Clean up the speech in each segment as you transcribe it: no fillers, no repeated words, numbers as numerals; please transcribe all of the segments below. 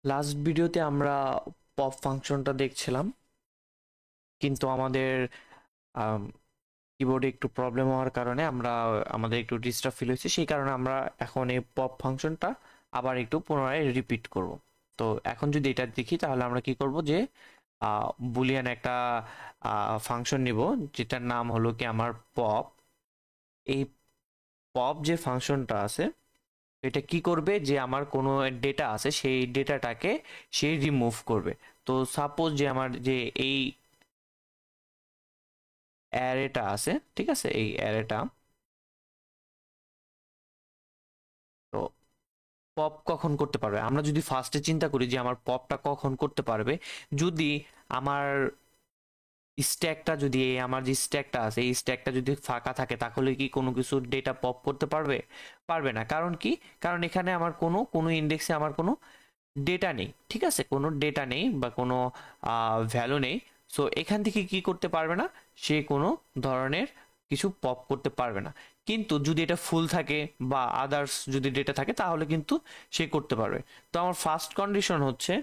Last ভিডিওতে আমরা pop ফাংশনটা দেখছিলাম, কিন্তু আমাদের কিবোর্ডে একটু প্রবলেম হওয়ার কারণে আমাদের একটু ডিস্টার্ব ফিল হয়েছে। সেই কারণে আমরা এখন এই পপ ফাংশনটা আবার একটু পুনরায় রিপিট করব। তো এখন যদি এটা দেখি তাহলে আমরা কি করব যে বুলিয়ান একটা ফাংশন নিব, যেটার নাম হলো কি আমার পপ। এই পপ যে ফাংশনটা আছে, এটা কি করবে যে আমার কোনো ডেটা আছে সেই ডেটাটাকে সে রিমুভ করবে। তো সাপোজ যে আমার যে এই অ্যারেটা আছে, ঠিক আছে, এই অ্যারেটা, তো পপ কখন করতে পারবে? আমরা যদি ফার্স্টে চিন্তা করি যে আমার পপটা কখন করতে পারবে, যদি আমার স্ট্যাকটা, যদি এই আমার যে স্ট্যাকটা আছে এই স্ট্যাকটা যদি ফাঁকা থাকে, তাহলে কি কোনো কিছু ডেটা পপ করতে পারবে? পারবে না। কারণ কি? কারণ এখানে আমার কোনো কোনো ইন্ডেক্সে আমার কোনো ডেটা নেই, ঠিক আছে, কোনো ডেটা নেই বা কোনো ভ্যালু নেই। সো এখান থেকে কি করতে পারবে না, সে কোনো ধরনের কিছু পপ করতে পারবে না। কিন্তু যদি এটা ফুল থাকে বা আদার্স যদি ডেটা থাকে তাহলে কিন্তু সে করতে পারবে। তো আমার ফার্স্ট কন্ডিশন হচ্ছে,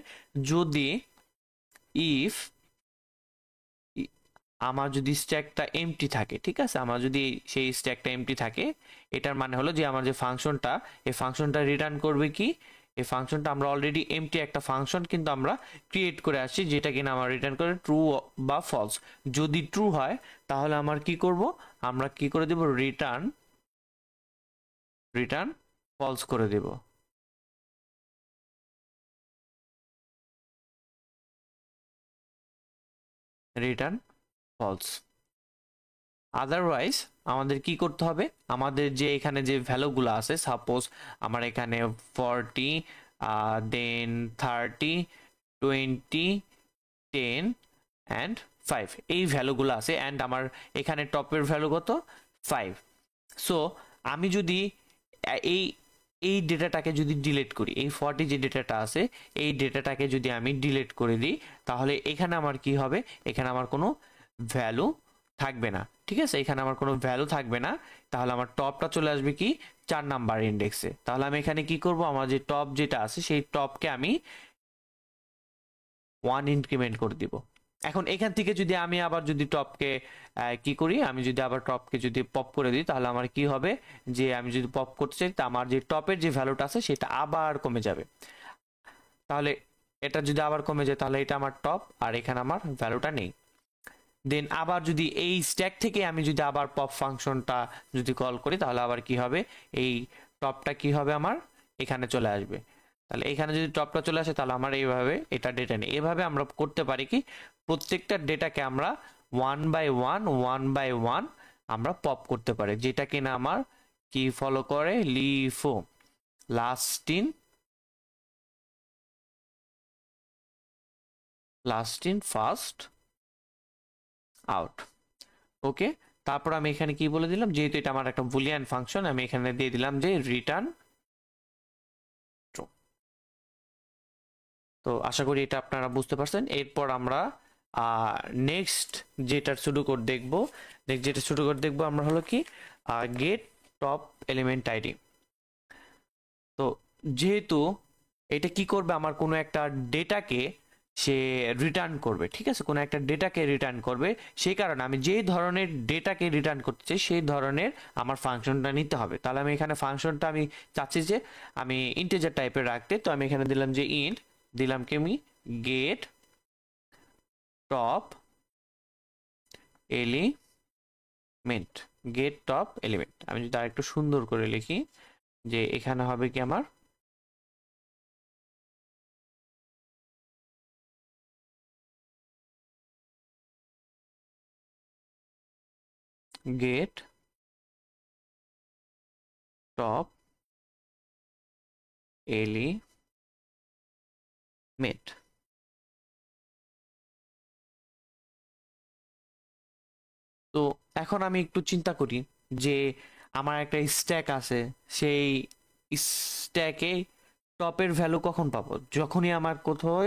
যদি ইফ আমার যদি স্ট্যাকটা এমটি থাকে, ঠিক আছে, আমার যদি সেই স্ট্যাকটা এমটি থাকে, এটার মানে হলো যে আমার যে ফাংশনটা, এই ফাংশনটা রিটার্ন করবে কি, এই ফাংশনটা আমরা অলরেডি এমটি একটা ফাংশন কিন্তু আমরা ক্রিয়েট করে আসছি, যেটা কিনা আমার রিটার্ন করে ট্রু বা ফলস। যদি ট্রু হয় তাহলে আমার কি করব, আমরা কি করে দেব, রিটার্ন রিটার্ন ফলস করে দেব। Return false. আদারওয়াইজ আমাদের কি করতে হবে, আমাদের যে এখানে যে ভ্যালুগুলো আছে, সাপোজ আমার এখানে 40, দেন 30, 20, 10 অ্যান্ড 5, এই ভ্যালুগুলো আছে, অ্যান্ড আমার এখানে টপের ভ্যালু কত, 5। সো আমি যদি এই এই ডেটাটাকে যদি ডিলিট করি, এই 40 যে ডেটাটা আছে এই ডেটাটাকে যদি আমি ডিলিট করে দিই, তাহলে এখানে আমার কি হবে, এখানে আমার কোনো ভ্যালু থাকবে না, ঠিক আছে, এখানে আমার কোনো ভ্যালু থাকবে না। তাহলে আমার টপটা চলে আসবে কি, 4 নাম্বার ইন্ডেক্সে। তাহলে আমি এখানে কি করব, আমার যে টপ যেটা আছে সেই টপকে আমি 1 ইনক্রিমেন্ট করে দিব। এখন এখান থেকে যদি আমি আবার যদি টপকে কি করি, আমি যদি আবার টপকে যদি পপ করে দিই, তাহলে আমার কি হবে, যে আমি যদি পপ করতে চাই তা আমার যে টপের যে ভ্যালুটা আছে সেটা আবার কমে যাবে। তাহলে এটা যদি আবার কমে যায় তাহলে এটা আমার টপ, আর এখানে আমার ভ্যালুটা নেই। দেন আবার যদি এই স্ট্যাক থেকে আমি যদি আবার পপ ফাংশনটা যদি কল করি, তাহলে আবার কি হবে, এই টপটা কি হবে, আমার এখানে চলে আসবে। তাহলে এখানে যদি টপটা চলে আসে তাহলে আমার এইভাবে এটা ডেটা নেই। এভাবে আমরা করতে পারি কি, প্রত্যেকটা ডেটাকে আমরা ওয়ান বাই ওয়ান আমরা পপ করতে পারি, যেটা কিনা আমার কি ফলো করে, LIFO, last in first out. Okay, তারপর আমি এখানে কি বলে দিলাম, যেহেতু এটা আমার একটা বুলিয়ান ফাংশন, আমি এখানে দিয়ে দিলাম যে রিটার্ন ট্রু। তো আশা করি এটা আপনারা বুঝতে পারছেন। এরপর আমরা নেক্সট যেটার সুডোকোড দেখবো, যেটা সুডোকোড দেখবো আমরা হলো কি, গেট টপ এলিমেন্ট আইডি। তো যেহেতু এটা কি করবে, আমার কোনো একটা ডেটাকে সে রিটার্ন করবে, ঠিক আছে, কোনো একটা ডেটাকে রিটার্ন করবে, সেই কারণে আমি যে ধরনের ডেটাকে রিটার্ন করতে চাই সেই ধরনের আমার ফাংশনটা নিতে হবে। তাহলে আমি এখানে ফাংশনটা আমি চাচ্ছি যে আমি ইন্টিজার টাইপের রাখতে, তো আমি এখানে দিলাম যে ইন্ট, দিলাম কি আমি get top element. Get top element আমি যদি আর একটু সুন্দর করে লিখি, যে এখানে হবে কি আমার গেট টপ এলিমেন্ট। তো এখন আমি একটু চিন্তা করি যে আমার একটা স্ট্যাক আছে, সেই স্ট্যাকে টপের ভ্যালু কখন পাবো, যখনই আমার কোথাও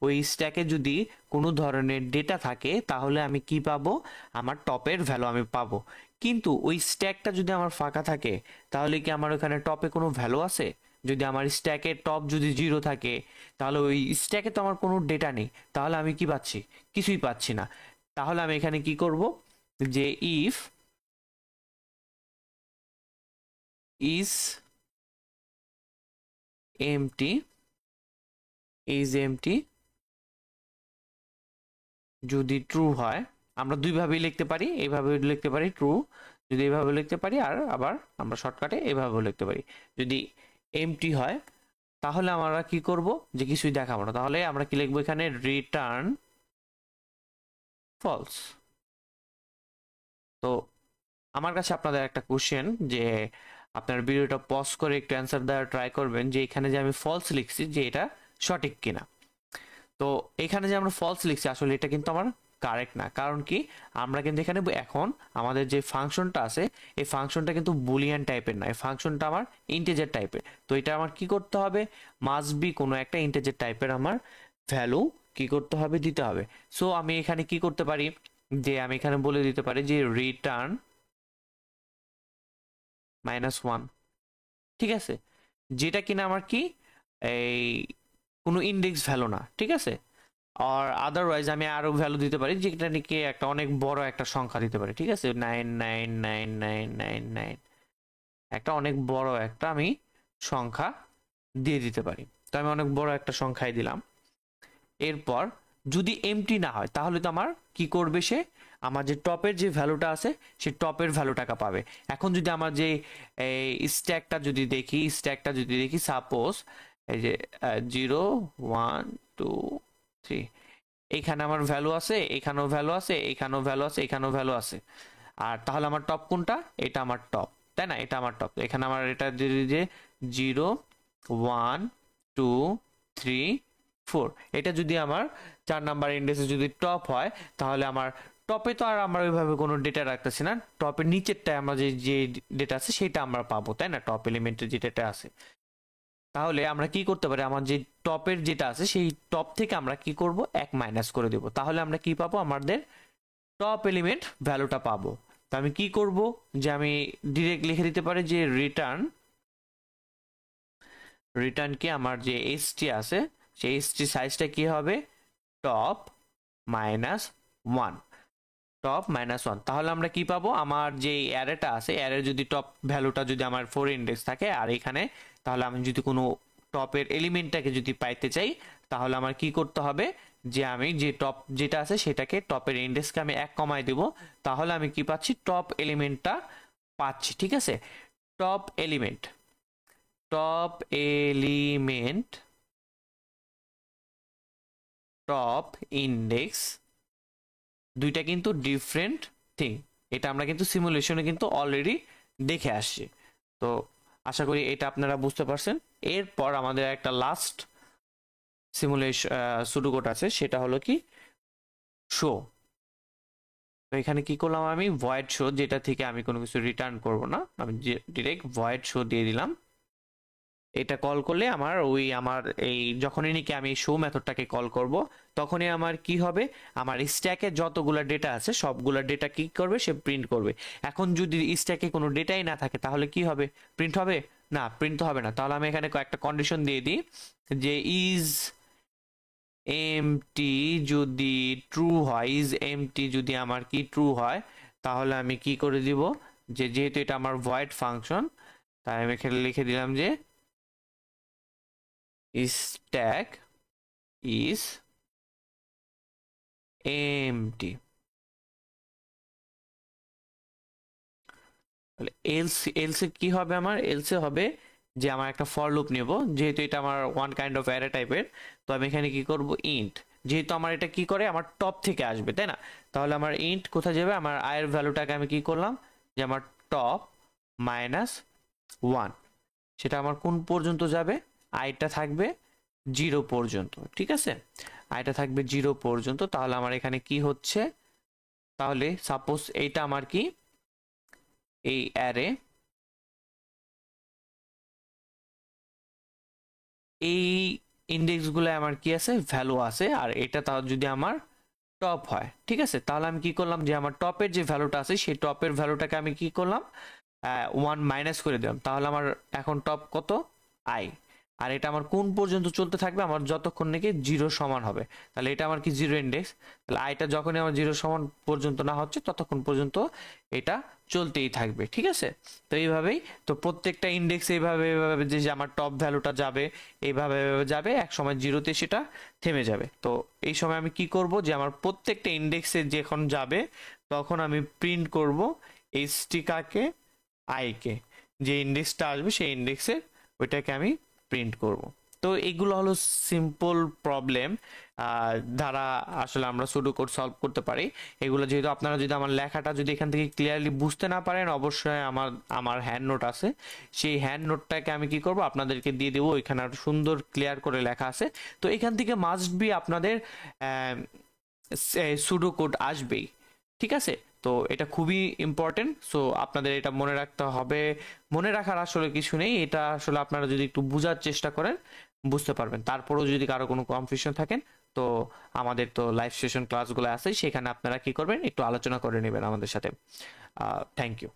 ওই স্ট্যাকে যদি কোনো ধরনের ডেটা থাকে তাহলে আমি কি পাবো, আমার টপের ভ্যালু আমি পাবো। কিন্তু ওই স্ট্যাকটা যদি আমার ফাঁকা থাকে তাহলে কি আমার ওখানে টপে কোনো ভ্যালু আছে? যদি আমার স্ট্যাকের টপ যদি 0 থাকে তাহলে ওই স্ট্যাকে তো আমার কোনো ডেটা নেই, তাহলে আমি কি পাচ্ছি? কিছুই পাচ্ছি না। তাহলে আমি এখানে কি করব, যে ইফ ইজ এমটি যদি ট্রু হয়, আমরা দুইভাবেই লিখতে পারি, এইভাবে লিখতে পারি ট্রু, যদি এইভাবে লিখতে পারি, আর আবার আমরা শর্টকাটে এইভাবেও লিখতে পারি। যদি এমটি হয় তাহলে আমরা কি করব, যে কিছুই দেখাবো না, তাহলে আমরা কি লিখবো এখানে, রিটার্ন ফলস। তো আমার কাছে আপনাদের একটা কোশ্চেন, যে আপনার ভিডিওটা পজ করে একটু অ্যান্সার দেওয়ার ট্রাই করবেন, যে এখানে যে আমি ফলস লিখছি যে এটা সঠিক কিনা। তো এখানে যে আমরা ফলস লিখছি আসলে এটা কিন্তু আমার কারেক্ট না, কারণ কি, আমরা কিন্তু এখানে এখন আমাদের যে ফাংশনটা আছে এই ফাংশনটা কিন্তু বুলিয়ান টাইপের না, এই ফাংশনটা আমার ইন্টিজার টাইপের। তো এটা আমার কি করতে হবে, মাস্ট বি কোনো একটা ইন্টিজার টাইপের আমার ভ্যালু কি করতে হবে, দিতে হবে। সো আমি এখানে কি করতে পারি, যে আমি এখানে বলে দিতে পারি যে রিটার্ন -1, ঠিক আছে, যেটা কিনা আমার কি, এই কোনো ইন্ডেক্স ভ্যালু না, ঠিক আছে। আর আদারওয়াইজ আমি আরো ভ্যালু দিতে পারি, যেটা নাকি একটা অনেক বড় একটা সংখ্যা দিতে পারি, ঠিক আছে, 9999999, একটা অনেক বড় একটা আমি সংখ্যা দিয়ে দিতে পারি। তো আমি অনেক বড় একটা সংখ্যায় দিলাম। এরপর যদি এমটি না হয় তাহলে তো আমার কি করবে, সে আমার যে টপের যে ভ্যালুটা আছে সে টপের ভ্যালুটাকে পাবে। এখন যদি আমার যে স্ট্যাকটা যদি দেখি সাপোজ এই যে 0 1 2 3, এইখানে আমার ভ্যালু আছে, এখানেও ভ্যালু আছে, এখানেও ভ্যালু আছে, এখানেও ভ্যালু আছে। আর তাহলে আমার টপ কোনটা, এটা আমার টপ, তাই না, এটা আমার টপ। এখানে আমার এটা যদি যে 0 1 2 3 4, এটা যদি আমার 4 নাম্বার ইন্ডেক্সে যদি টপ হয় তাহলে আমার টপে তো আর আমরা ওইভাবে কোনো ডেটা রাখতেছি না, টপের নিচেরটায় আমরা যে যে ডেটা আছে সেটা আমরা পাবো, তাই না, টপ এলিমেন্টের যে ডেটা আছে। তাহলে আমরা কি করতে পারি, আমার যে টপের যেটা আছে সেই টপ থেকে আমরা কি করব, 1 মাইনাস করে দেব, তাহলে আমরা কি পাবো, আমাদের টপ এলিমেন্ট ভ্যালুটা পাবো। তো আমি কি করব, যে আমি ডিরেক্ট লিখে দিতে পারি যে রিটার্ন কি আমার যে এসটি আছে সেই এসটি সাইজটা কি হবে, টপ -1, তাহলে আমরা কি পাবো, আমার যে অ্যারেটা আছে অ্যারে যদি টপ ভ্যালুটা যদি আমার 4 ইন্ডেক্স থাকে আর এখানে, তাহলে আমি যদি কোনো টপের এলিমেন্টটাকে যদি পাইতে চাই তাহলে আমার কি করতে হবে, যে আমি যে টপ যেটা আছে সেটাকে টপের ইন্ডেক্সকে আমি 1 কমাই দেব, তাহলে আমি কি পাচ্ছি, টপ এলিমেন্টটা পাচ্ছি, ঠিক আছে। Top element top element top index দুইটা কিন্তু ডিফারেন্ট থিং, এটা আমরা কিন্তু সিমুলেশনে কিন্তু অলরেডি দেখে আসছি। তো আশা করি এটা আপনারা বুঝতে পারছেন। এরপর আমাদের একটা লাস্ট সিমুলেশন সুডোকোড আছে, সেটা হলো কি শো। তো এখানে কি করলাম, আমি ভয়েড শো, যেটা থেকে আমি কোনো কিছু রিটার্ন করব না, আমি ডিরেক্ট ভয়েড শো দিয়ে দিলাম। এটা কল করলে আমার আমার এই যখনই নাকি আমি শো মেথডটাকে কল করব তখনই আমার কি হবে, আমার স্ট্যাকে যতগুলা ডেটা আছে সবগুলা ডেটা কি করবে, সে প্রিন্ট করবে। এখন যদি স্ট্যাকে কোনো ডেটাই না থাকে তাহলে কি হবে, প্রিন্ট হবে না, প্রিন্ট হবে না। তাহলে আমি এখানে কয়েকটা কন্ডিশন দিয়ে দিই, যে ইজ এমটি যদি ট্রু হয়, ইজ এমটি যদি আমার কি ট্রু হয় তাহলে আমি কি করে দিব, যে যেহেতু এটা আমার ভয়েড ফাংশন তাই আমি এখানে লিখে দিলাম যে stack is empty। তাহলে এলসে কি হবে, আমার এলসে হবে যে আমার একটা ফর লুপ নেব, যেহেতু এটা আমার ওয়ান কাইন্ড অফ অ্যারে টাইপের। তো আমি এখানে কি করব, ইন্ট, যেহেতু আমার এটা কি করে আমার টপ থেকে আসবে, তাই না, তাহলে আমার ইন্ট কোথায় যাবে, আমার আয়ের ভ্যালুটাকে আমি কি করলাম, যে আমার টপ -1, সেটা আমার কোন পর্যন্ত যাবে, আইটা থাকবে 0 পর্যন্ত, ঠিক আছে, আইটা থাকবে 0 পর্যন্ত। তাহলে আমার এখানে কি হচ্ছে, তাহলে সাপোজ এইটা আমার কি, এই অ্যারে এই ইন্ডেক্স গুলো আমার কি আছে, ভ্যালু আছে, আর এটা তাও যদি আমার টপ হয়, ঠিক আছে। তাহলে আমি কি করলাম, যে আমার টপের যে ভ্যালুটা আছে সেই টপের ভ্যালুটাকে আমি কি করলাম, 1 মাইনাস করে দিলাম। তাহলে আমার এখন টপ কত, আই। আর এটা আমার কোন পর্যন্ত চলতে থাকবে, আমার যতক্ষণ নাকি জিরো সমান হবে। তাহলে এটা আমার কি জিরো ইন্ডেক্স, তাহলে আইটা যখনই আমার জিরো সমান পর্যন্ত না হচ্ছে ততক্ষণ পর্যন্ত এটা চলতেই থাকবে, ঠিক আছে। তো এইভাবেই, তো প্রত্যেকটা ইন্ডেক্স এইভাবে এইভাবে যে যে আমার টপ ভ্যালুটা যাবে এইভাবে এইভাবে যাবে, এক সময় জিরোতে সেটা থেমে যাবে। তো এই সময় আমি কি করব, যে আমার প্রত্যেকটা ইন্ডেক্সে যখন যাবে তখন আমি প্রিন্ট করব এইচটি কাকে, আইকে, যে ইন্ডেক্সটা আসবে সেই ইন্ডেক্সের ওইটাকে আমি প্রিন্ট করব। তো এইগুলো হলো সিম্পল প্রবলেম দ্বারা আসলে আমরা সুডো কোড সলভ করতে পারি। এগুলো যেহেতু আপনারা যদি আমার লেখাটা যদি এখান থেকে ক্লিয়ারলি বুঝতে না পারেন, অবশ্যই আমার আমার হ্যান্ড নোট আছে, সেই হ্যান্ড নোটটাকে আমি কি করব আপনাদেরকে দিয়ে দেবো, ওইখানে আর সুন্দর ক্লিয়ার করে লেখা আছে। তো এখান থেকে মাস্ট বি আপনাদের সুডো কোড আসবেই, ঠিক আছে। তো এটা খুবই ইম্পর্টেন্ট, সো আপনাদের এটা মনে রাখতে হবে। মনে রাখার আসলে কিছু নেই, এটা আসলে আপনারা যদি একটু বোঝার চেষ্টা করেন বুঝতে পারবেন। তারপরেও যদি কারো কোনো কনফিউশন থাকেন, তো আমাদের তো লাইভ সেশন ক্লাসগুলো আছে, সেখানে আপনারা কি করবেন একটু আলোচনা করে নেবেন আমাদের সাথে। Thank you.